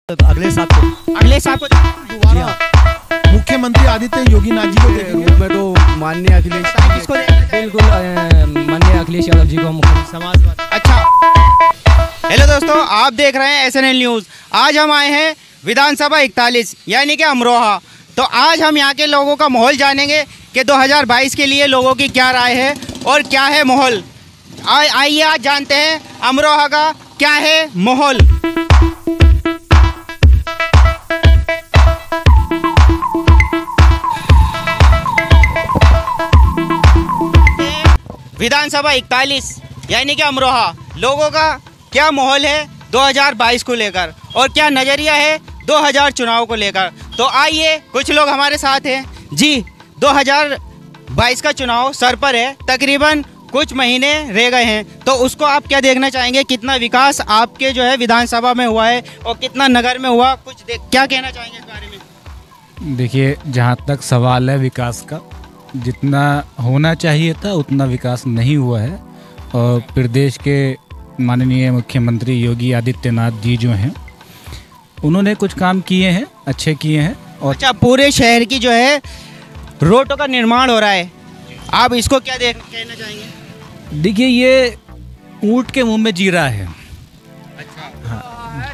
अगले साल को दोबारा मुख्यमंत्री आदित्य योगी नाथ जी को देखेंगे। मैं तो माननीय अखिलेश, किसको बिल्कुल माननीय अखिलेश यादव जी को मुख्यमंत्री समाजवादी। अच्छा, हेलो दोस्तों, आप देख रहे हैं SNL न्यूज़। आज हम आए हैं विधानसभा 41 यानी कि अमरोहा। तो आज हम यहाँ के लोगों का माहौल जानेंगे कि 2022 के लिए लोगों की क्या राय है और क्या है माहौल। आइए आज जानते हैं अमरोहा का क्या है माहौल। विधानसभा 41 यानी कि अमरोहा, लोगों का क्या माहौल है 2022 को लेकर और क्या नज़रिया है 2000 चुनाव को लेकर। तो आइए, कुछ लोग हमारे साथ हैं जी। 2022 का चुनाव सर पर है, तकरीबन कुछ महीने रह गए हैं, तो उसको आप क्या देखना चाहेंगे? कितना विकास आपके जो है विधानसभा में हुआ है और कितना नगर में हुआ, क्या कहना चाहेंगे इस बारे में? देखिए, जहाँ तक सवाल है विकास का, जितना होना चाहिए था उतना विकास नहीं हुआ है। और प्रदेश के माननीय मुख्यमंत्री योगी आदित्यनाथ जी जो हैं, उन्होंने कुछ काम किए हैं, अच्छे किए हैं। और अच्छा, पूरे शहर की जो है रोडों का निर्माण हो रहा है, आप इसको क्या कहना चाहेंगे? देखिए, ये ऊँट के मुंह में जीरा है। अच्छा, हाँ,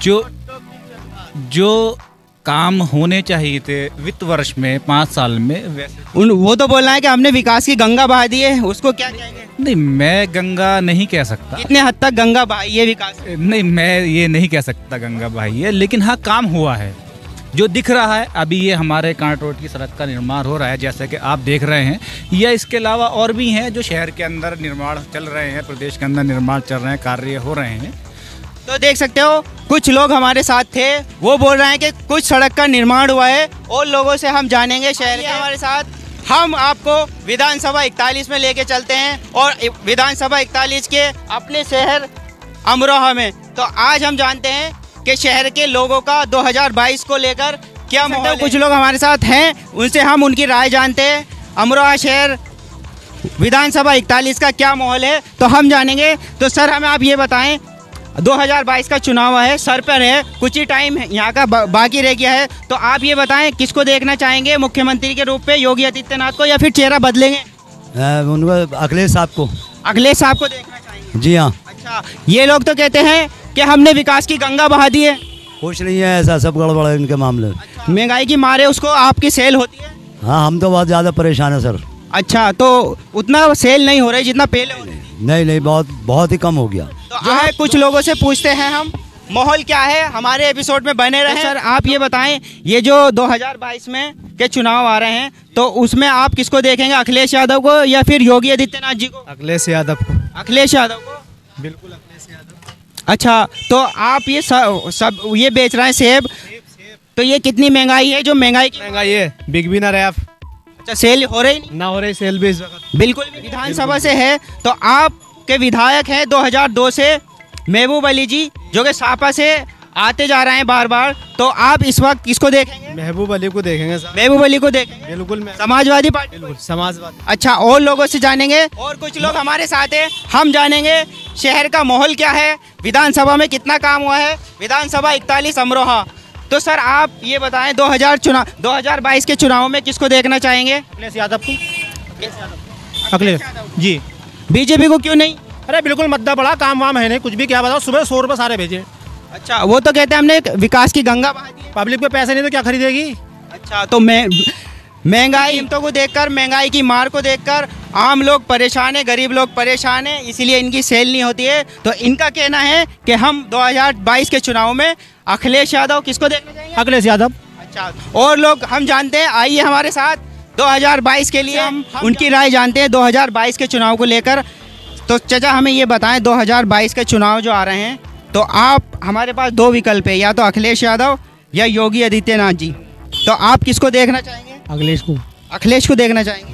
जो काम होने चाहिए थे वित्त वर्ष में 5 साल में, वैसे वो तो बोल रहा है कि हमने विकास की गंगा बहा दी है, उसको क्या कहेंगे? नहीं, मैं गंगा नहीं कह सकता। कितने हद तक गंगा बहाई है विकास? नहीं, मैं ये नहीं कह सकता गंगा बहाई है, लेकिन हाँ काम हुआ है जो दिख रहा है। अभी ये हमारे कांट रोड की सड़क का निर्माण हो रहा है, जैसे कि आप देख रहे हैं, या इसके अलावा और भी हैं जो शहर के अंदर निर्माण चल रहे हैं, प्रदेश के अंदर निर्माण चल रहे हैं, कार्य हो रहे हैं। तो देख सकते हो, कुछ लोग हमारे साथ थे, वो बोल रहे हैं कि कुछ सड़क का निर्माण हुआ है, और लोगों से हम जानेंगे शहर के हमारे साथ। हम आपको विधानसभा 41 में लेके चलते हैं और विधानसभा 41 के अपने शहर अमरोहा में। तो आज हम जानते हैं कि शहर के लोगों का 2022 को लेकर क्या माहौल है। कुछ लोग हमारे साथ हैं, उनसे हम उनकी राय जानते हैं। अमरोहा शहर विधानसभा 41 का क्या माहौल है, तो हम जानेंगे। तो सर, हमें आप ये बताएं, 2022 का चुनाव है, सर पर है, कुछ ही टाइम यहाँ का बाकी रह गया है, तो आप ये बताएं किसको देखना चाहेंगे मुख्यमंत्री के रूप में, योगी आदित्यनाथ को या फिर चेहरा बदलेंगे? उनको अखिलेश साहब को। अखिलेश साहब को देखना चाहेंगे? जी हाँ। अच्छा, ये लोग तो कहते हैं कि हमने विकास की गंगा बहा दी है। कुछ नहीं है ऐसा, सब गड़बड़ है इनके मामले। अच्छा, महंगाई की मारे उसको आपकी सेल होती है? हाँ, हम तो बहुत ज़्यादा परेशान है सर। अच्छा, तो उतना सेल नहीं हो रही जितना पहले हो रही? नहीं, बहुत ही कम हो गया। तो जो है कुछ लोगों से पूछते हैं हम, माहौल क्या है, हमारे एपिसोड में बने रहे। सर, आप ये बताएं, ये जो 2022 में के चुनाव आ रहे हैं, तो उसमें आप किसको देखेंगे, अखिलेश यादव को या फिर योगी आदित्यनाथ जी को? अखिलेश यादव को। अखिलेश यादव को, बिल्कुल अखिलेश यादव। अच्छा, तो आप ये सब ये बेच रहे हैं सेब, तो ये कितनी महंगाई है? जो महंगाई है, बिग विनर है आप। अच्छा, सेल हो रही नहीं? ना हो रही सेल भी इस वक्त। बिल्कुल भी। विधानसभा से है, तो आपके विधायक हैं 2002 से महबूब अली जी, जो कि सापा से आते जा रहे हैं बार बार, तो आप इस वक्त किसको देखेंगे? महबूब अली को देखेंगे सर। महबूब अली को देखेंगे? बिल्कुल। समाजवादी पार्टी? बिल्कुल समाजवादी। अच्छा, और लोगों से जानेंगे, और कुछ लोग हमारे साथ हैं, हम जानेंगे शहर का माहौल क्या है, विधानसभा में कितना काम हुआ है, विधानसभा 41 अमरोहा। तो सर, आप ये बताएं, 2022 के चुनाव में किसको देखना चाहेंगे? अखिलेश यादव को। अखिलेश जी। बीजेपी को क्यों नहीं? अरे बिल्कुल, मद्दा बड़ा काम वाम है नहीं, कुछ भी क्या बताओ, सुबह 100 रुपये सारे भेजे। अच्छा, वो तो कहते हैं हमने विकास की गंगा बहा दी है। पब्लिक पे पैसे नहीं तो क्या खरीदेगी? अच्छा, तो महंगाई कीमतों को देखकर, महंगाई की मार को देखकर आम लोग परेशान है, गरीब लोग परेशान है, इसीलिए इनकी सेल नहीं होती है। तो इनका कहना है कि हम 2022 के चुनाव में अखिलेश यादव, किसको देखना चाहेंगे? अखिलेश यादव। अच्छा, और लोग हम जानते हैं, आइए हमारे साथ 2022 के लिए हम उनकी राय जानते हैं 2022 के चुनाव को लेकर। तो चाचा, हमें ये बताएं, 2022 के चुनाव जो आ रहे हैं, तो आप, हमारे पास 2 विकल्प है, या तो अखिलेश यादव या योगी आदित्यनाथ जी, तो आप किसको देखना चाहेंगे? अखिलेश को। अखिलेश को देखना चाहेंगे?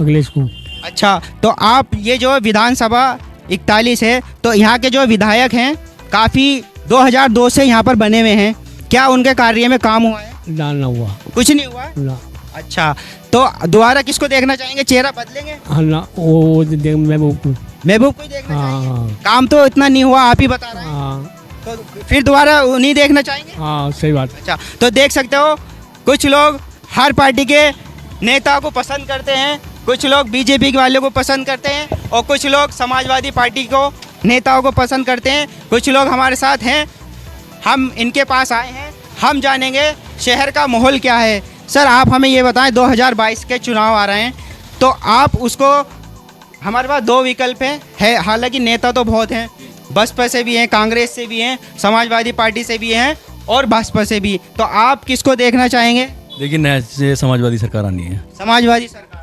अखिलेश को। अच्छा, तो आप ये जो विधानसभा 41 है, तो यहाँ के जो विधायक हैं काफ़ी 2002 से यहाँ पर बने हुए हैं, क्या उनके कार्य में काम हुआ है? ना हुआ, कुछ नहीं हुआ ना। अच्छा, तो दोबारा किसको देखना चाहेंगे, चेहरा बदलेंगे? हाँ ना, वो महबूब को। महबूब को देखना चाहेंगे? काम तो इतना नहीं हुआ, आप ही बता रहे हैं। तो फिर दोबारा उन्हीं देखना चाहेंगे? हाँ सही बात। अच्छा, तो देख सकते हो कुछ लोग हर पार्टी के नेता को पसंद करते हैं, कुछ लोग बीजेपी के वालों को पसंद करते हैं और कुछ लोग समाजवादी पार्टी को नेताओं को पसंद करते हैं। कुछ लोग हमारे साथ हैं, हम इनके पास आए हैं, हम जानेंगे शहर का माहौल क्या है। सर आप हमें ये बताएं, 2022 के चुनाव आ रहे हैं, तो आप उसको, हमारे पास दो विकल्प है, हालांकि नेता तो बहुत हैं, बसपा से भी हैं, कांग्रेस से भी हैं, समाजवादी पार्टी से भी हैं और भाजपा से भी, तो आप किसको देखना चाहेंगे? देखिए नया से समाजवादी सरकार आनी है। समाजवादी सरकार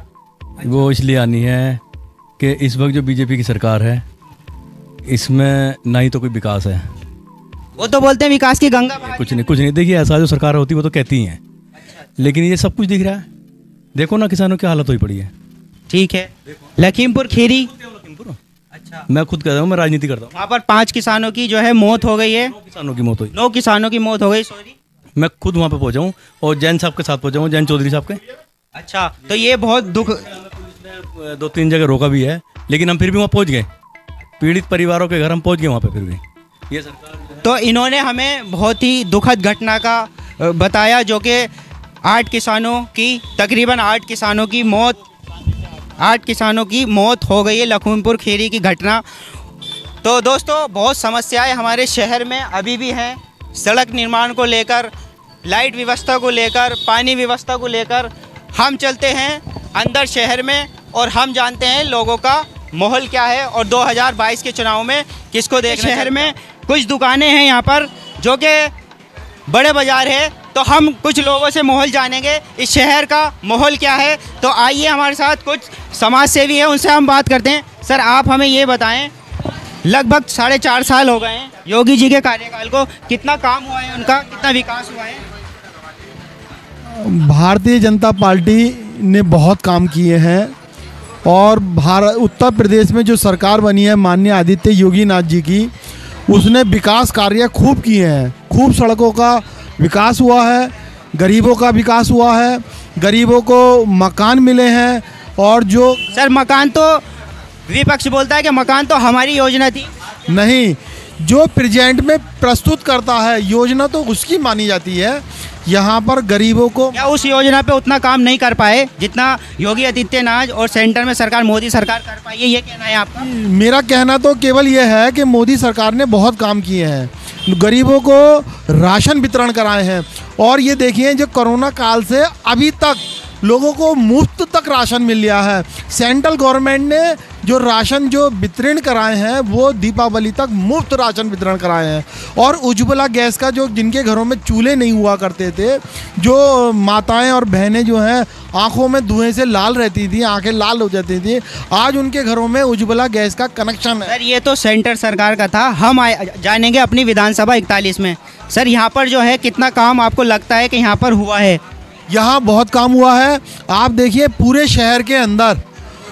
वो इसलिए आनी है कि इस वक्त जो बीजेपी की सरकार है इसमें ना ही तो कोई विकास है, वो तो बोलते हैं विकास की गंगा बहा कुछ नहीं। देखिए ऐसा जो सरकार होती है वो तो कहती हैं, लेकिन ये सब कुछ दिख रहा है। देखो ना किसानों की हालत हुई पड़ी है। ठीक है, लखीमपुर खीरी, अच्छा, मैं खुद कहता हूँ, मैं राजनीति करता हूँ। वहाँ पर 5 किसानों की जो है मौत हो गई है, 9 किसानों की मौत हुई। 9 किसानों की मौत हो गई, सॉरी। मैं खुद वहाँ पे पहुँचा हूँ और जैन साहब के साथ पहुँचा हूँ, जैन चौधरी साहब के। अच्छा, तो ये बहुत दुख, 2-3 जगह रोका भी है, लेकिन हम फिर भी वहाँ पहुँच गए। पीड़ित परिवारों के घर हम पहुँच गए वहाँ पे फिर भी। ये सरकार, तो इन्होंने हमें बहुत ही दुखद घटना का बताया, जो कि 8 किसानों की, तकरीबन 8 किसानों की मौत हो गई है, लखीमपुर खीरी की घटना। तो दोस्तों बहुत समस्याएं हमारे शहर में अभी भी हैं, सड़क निर्माण को लेकर, लाइट व्यवस्था को लेकर, पानी व्यवस्था को लेकर। हम चलते हैं अंदर शहर में और हम जानते हैं लोगों का माहौल क्या है और 2022 के चुनाव में किसको देख। शहर में कुछ दुकानें हैं यहाँ पर जो कि बड़े बाजार है, तो हम कुछ लोगों से माहौल जानेंगे, इस शहर का माहौल क्या है। तो आइए हमारे साथ कुछ समाज सेवी हैं, उनसे हम बात करते हैं। सर आप हमें ये बताएं, लगभग 4.5 साल हो गए हैं योगी जी के कार्यकाल को, कितना काम हुआ है उनका, कितना विकास हुआ है? भारतीय जनता पार्टी ने बहुत काम किए हैं और उत्तर प्रदेश में जो सरकार बनी है माननीय आदित्य योगी नाथ जी की, उसने विकास कार्य खूब किए हैं। खूब सड़कों का विकास हुआ है, गरीबों का विकास हुआ है, गरीबों को मकान मिले हैं। और जो सर मकान तो विपक्ष बोलता है कि मकान तो हमारी योजना थी। नहीं, जो प्रेजेंट में प्रस्तुत करता है योजना तो उसकी मानी जाती है। यहाँ पर गरीबों को, क्या उस योजना पे उतना काम नहीं कर पाए जितना योगी आदित्यनाथ और सेंटर में सरकार, मोदी सरकार कर पाई है, ये कहना है आपका? मेरा कहना तो केवल ये है कि मोदी सरकार ने बहुत काम किए हैं, गरीबों को राशन वितरण कराए हैं। और ये देखिए जो कोरोना काल से अभी तक लोगों को मुफ्त तक राशन मिल गया है। सेंट्रल गवर्नमेंट ने जो राशन जो वितरण कराए हैं वो दीपावली तक मुफ्त राशन वितरण कराए हैं। और उज्ज्वला गैस का जो जिनके घरों में चूल्हे नहीं हुआ करते थे, जो माताएं और बहनें जो हैं आंखों में धुएं से लाल रहती थी, आंखें लाल हो जाती थी, आज उनके घरों में उज्ज्वला गैस का कनेक्शन है। सर ये तो सेंटर सरकार का था, हम जानेंगे अपनी विधानसभा 41 में। सर यहाँ पर जो है कितना काम आपको लगता है कि यहाँ पर हुआ है? यहाँ बहुत काम हुआ है। आप देखिए पूरे शहर के अंदर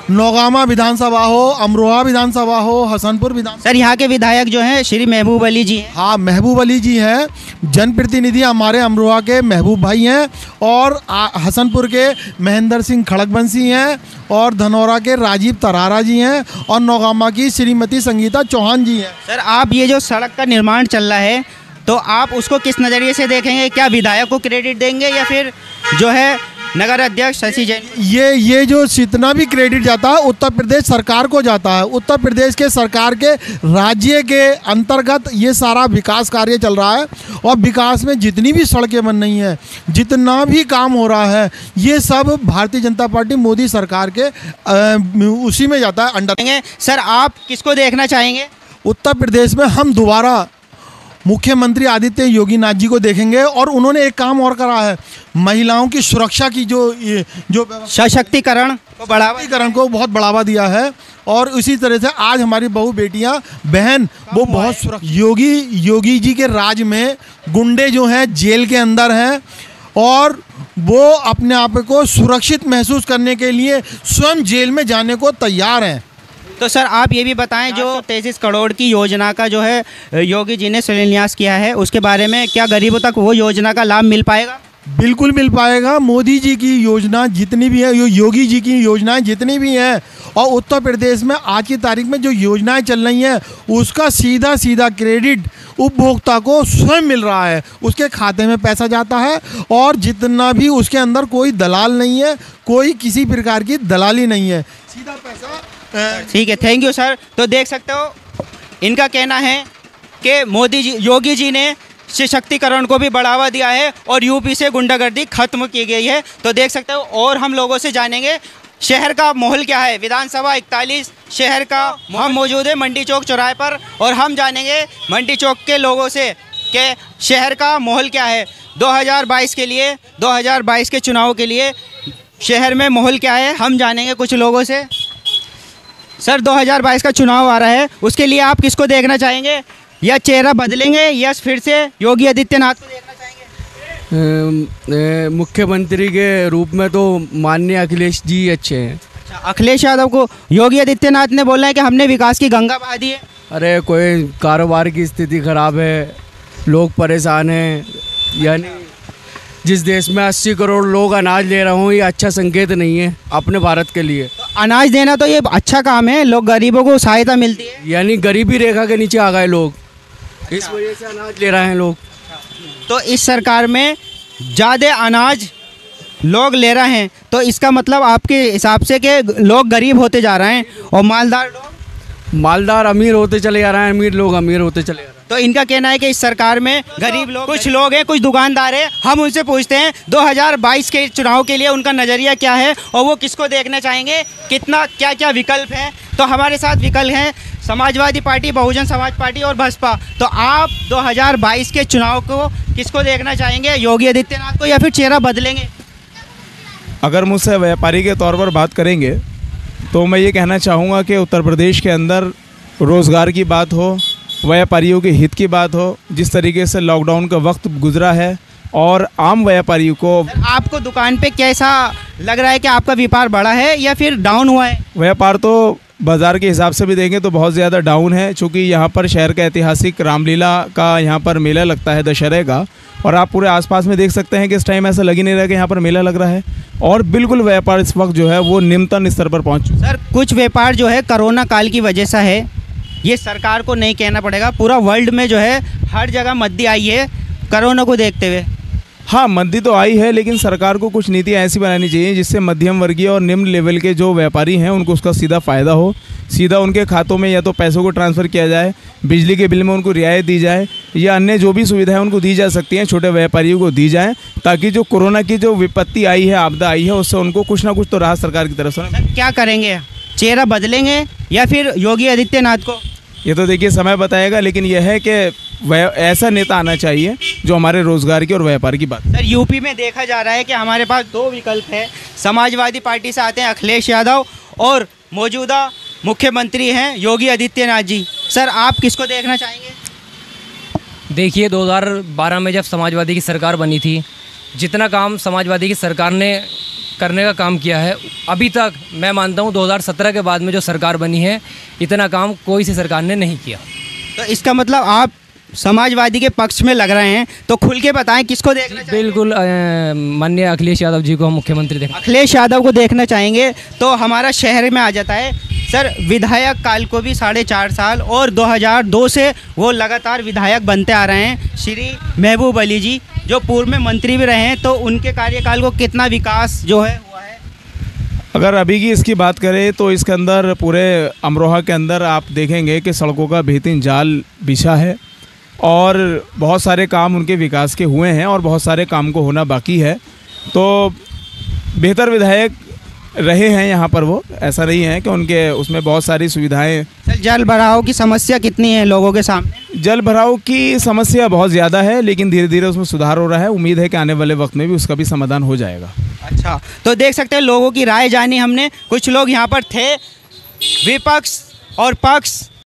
नौगामा विधानसभा हो, अमरोहा विधानसभा हो, हसनपुर विधानसभा। सर यहाँ के विधायक जो हैं श्री महबूब अली जी हैं। हाँ, महबूब अली जी हैं। जनप्रतिनिधि हमारे अमरोहा के महबूब भाई हैं और हसनपुर के महेंद्र सिंह खड़गवंशी हैं और धनौरा के राजीव तरारा जी हैं और नौगामा की श्रीमती संगीता चौहान जी हैं। सर आप ये जो सड़क का निर्माण चल रहा है तो आप उसको किस नज़रिए से देखेंगे? क्या विधायक को क्रेडिट देंगे या फिर जो है नगर अध्यक्ष शशि जैन? ये जो जितना भी क्रेडिट जाता है उत्तर प्रदेश सरकार को जाता है। उत्तर प्रदेश के सरकार के राज्य के अंतर्गत ये सारा विकास कार्य चल रहा है और विकास में जितनी भी सड़कें बन रही हैं, जितना भी काम हो रहा है, ये सब भारतीय जनता पार्टी मोदी सरकार के उसी में जाता है, अंडर। सर आप किसको देखना चाहेंगे? उत्तर प्रदेश में हम दोबारा मुख्यमंत्री आदित्य योगी नाथ जी को देखेंगे। और उन्होंने एक काम और करा है, महिलाओं की सुरक्षा की जो सशक्तिकरण को बहुत बढ़ावा दिया है। और उसी तरह से आज हमारी बहू बेटियां बहन वो बहुत सुरक्षा, योगी जी के राज में गुंडे जो हैं जेल के अंदर हैं और वो अपने आप को सुरक्षित महसूस करने के लिए स्वयं जेल में जाने को तैयार हैं। तो सर आप ये भी बताएं, जो 33 करोड़ की योजना का जो है योगी जी ने शिलान्यास किया है, उसके बारे में क्या गरीबों तक वो योजना का लाभ मिल पाएगा? बिल्कुल मिल पाएगा। मोदी जी की योजना जितनी भी है, योगी जी की योजनाएं जितनी भी हैं, और उत्तर प्रदेश में आज की तारीख में जो योजनाएं चल रही हैं उसका सीधा सीधा क्रेडिट उपभोक्ता को स्वयं मिल रहा है। उसके खाते में पैसा जाता है और जितना भी उसके अंदर कोई दलाल नहीं है, कोई किसी प्रकार की दलाली नहीं है, सीधा पैसा। ठीक है, थैंक यू सर। तो देख सकते हो इनका कहना है कि मोदी जी, योगी जी ने सशक्तिकरण को भी बढ़ावा दिया है और यूपी से गुंडागर्दी खत्म की गई है। तो देख सकते हो और हम लोगों से जानेंगे शहर का माहौल क्या है। विधानसभा 41 शहर का हम मौजूद है मंडी चौक चौराहे पर और हम जानेंगे मंडी चौक के लोगों से कि शहर का माहौल क्या है 2022 के लिए, 2022 के चुनाव के लिए शहर में माहौल क्या है, हम जानेंगे कुछ लोगों से। सर 2022 का चुनाव आ रहा है, उसके लिए आप किसको देखना चाहेंगे? या चेहरा बदलेंगे या फिर से योगी आदित्यनाथ को देखना चाहेंगे? मुख्यमंत्री के रूप में तो माननीय अखिलेश जी अच्छे हैं। अच्छा, अखिलेश यादव को योगी आदित्यनाथ ने बोला है कि हमने विकास की गंगा बहा दी है। अरे कोई कारोबार की स्थिति खराब है, लोग परेशान हैं, यानी जिस देश में 80 करोड़ लोग अनाज ले रहे हों ये अच्छा संकेत नहीं है अपने भारत के लिए। तो अनाज देना तो ये अच्छा काम है, लोग गरीबों को सहायता मिलती है। यानी गरीबी रेखा के नीचे आ गए लोग, इस वजह से अनाज ले रहे हैं लोग। तो इस सरकार में ज़्यादा अनाज लोग ले रहे हैं, तो इसका मतलब आपके हिसाब से कि लोग गरीब होते जा रहे हैं और मालदार अमीर होते चले जा रहे हैं, अमीर लोग अमीर होते चले जा रहे हैं। तो इनका कहना है कि इस सरकार में गरीब लोग, कुछ लोग हैं, कुछ दुकानदार हैं, हम उनसे पूछते हैं 2022 के चुनाव के लिए उनका नज़रिया क्या है और वो किसको देखना चाहेंगे, कितना क्या क्या विकल्प हैं। तो हमारे साथ विकल्प हैं समाजवादी पार्टी, बहुजन समाज पार्टी और बसपा। तो आप 2022 के चुनाव को किसको देखना चाहेंगे, योगी आदित्यनाथ को या फिर चेहरा बदलेंगे? अगर मुझसे व्यापारी के तौर पर बात करेंगे तो मैं ये कहना चाहूँगा कि उत्तर प्रदेश के अंदर रोज़गार की बात हो, व्यापारियों के हित की बात हो, जिस तरीके से लॉकडाउन का वक्त गुजरा है और आम व्यापारियों को, आपको दुकान पे कैसा लग रहा है कि आपका व्यापार बढ़ा है या फिर डाउन हुआ है? व्यापार तो बाज़ार के हिसाब से भी देखें तो बहुत ज़्यादा डाउन है, चूँकि यहाँ पर शहर का ऐतिहासिक रामलीला का यहाँ पर मेला लगता है दशहरे का, और आप पूरे आसपास में देख सकते हैं कि इस टाइम ऐसा लग ही नहीं रहा कि यहाँ पर मेला लग रहा है और बिल्कुल व्यापार इस वक्त जो है वो निम्नतम स्तर पर पहुँच चुका है। सर कुछ व्यापार जो है कोरोना काल की वजह से है, ये सरकार को नहीं कहना पड़ेगा, पूरा वर्ल्ड में जो है हर जगह मंदी आई है कोरोना को देखते हुए। हाँ, मंदी तो आई है, लेकिन सरकार को कुछ नीतियाँ ऐसी बनानी चाहिए जिससे मध्यम वर्गीय और निम्न लेवल के जो व्यापारी हैं उनको उसका सीधा फ़ायदा हो, सीधा उनके खातों में या तो पैसों को ट्रांसफ़र किया जाए, बिजली के बिल में उनको रियायत दी जाए, या अन्य जो भी सुविधाएं उनको दी जा सकती हैं छोटे व्यापारियों को दी जाएँ, ताकि जो कोरोना की जो विपत्ति आई है, आपदा आई है, उससे उनको कुछ ना कुछ तो राहत सरकार की तरफ से। क्या करेंगे, चेहरा बदलेंगे या फिर योगी आदित्यनाथ को? ये तो देखिए समय बताएगा, लेकिन यह है कि ऐसा नेता आना चाहिए जो हमारे रोजगार की और व्यापार की बात। सर यूपी में देखा जा रहा है कि हमारे पास दो विकल्प है, समाजवादी पार्टी से आते हैं अखिलेश यादव और मौजूदा मुख्यमंत्री हैं योगी आदित्यनाथ जी। सर आप किसको देखना चाहेंगे? देखिए 2012 में जब समाजवादी की सरकार बनी थी, जितना काम समाजवादी की सरकार ने करने का काम किया है अभी तक, मैं मानता हूँ 2017 के बाद में जो सरकार बनी है इतना काम कोई सी सरकार ने नहीं किया। तो इसका मतलब आप समाजवादी के पक्ष में लग रहे हैं, तो खुल के बताएं किसको देखना चाहेंगे? बिल्कुल माननीय अखिलेश यादव जी को हम मुख्यमंत्री देखना। अखिलेश यादव को देखना चाहेंगे तो हमारा शहर में आ जाता है। सर विधायक काल को भी 4.5 साल और 2002 से वो लगातार विधायक बनते आ रहे हैं। श्री महबूब अली जी जो पूर्व में मंत्री भी रहे हैं, तो उनके कार्यकाल को कितना विकास जो है हुआ है? अगर अभी की इसकी बात करें तो इसके अंदर पूरे अमरोहा के अंदर आप देखेंगे कि सड़कों का बेहतरीन जाल बिछा है और बहुत सारे काम उनके विकास के हुए हैं और बहुत सारे काम को होना बाकी है। तो बेहतर विधायक रहे हैं यहाँ पर, वो ऐसा नहीं है कि उनके उसमें बहुत सारी सुविधाएं। सर जल भराव की समस्या कितनी है लोगों के सामने? जल भराव की समस्या बहुत ज़्यादा है, लेकिन धीरे धीरे उसमें सुधार हो रहा है। उम्मीद है कि आने वाले वक्त में भी उसका भी समाधान हो जाएगा। अच्छा, तो देख सकते हैं लोगों की राय जानी हमने। कुछ लोग यहाँ पर थे, विपक्ष और पक्ष